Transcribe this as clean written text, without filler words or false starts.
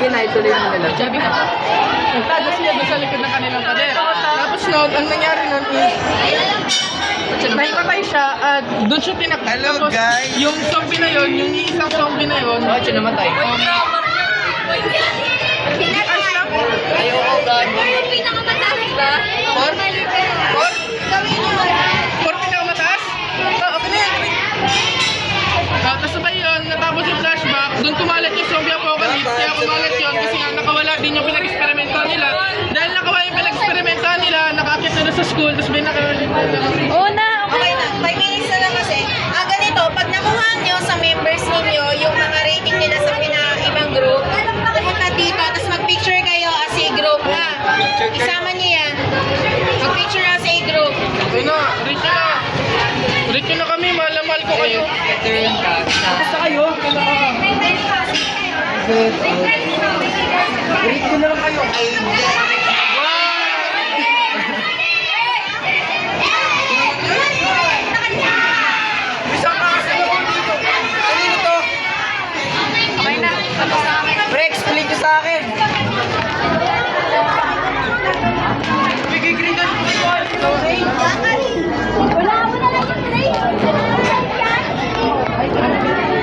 Sige na, ituloy mo nila. Sabi ka, nagtago sila doon sa likod ng kanilang pader. Tapos noon, ang nangyari noon is, nahimatay siya at doon siya tinakbo. Hello, Tapos, guys. yung zombie na yun, yung isang zombie na yun, Bakit siya namatay? ayos lang. Ayoko, God. Por pinakamataas? Okay na yan. Tapos sabay yun, natapos yung flashback, doon kumalat yung zombie apocalypse, kaya kumalat yun kasi nga nakawala din yung pinag-experimentan nila. Dahil nakawala yung pinag-experimentan nila, nakakit na sa school, tapos may nakawala. Oo na, Okay na, 5 minutes na lang kasi. Ganito, pag nakuha nyo sa members ninyo yung mga rating nila sa ibang group, pumunta dito, tapos mag-picture kayo as a group ha. Isama nyo yan. Mag-picture as a group. Okay na, reach na. Reach na kami, mahal na mahal ko kayo. Turn back. Basta kayo, Good. Read ko na lang kayo. isang kaso na po dito. Kanino to? okay na. Tapos na kami. Pre, explain ko sa akin.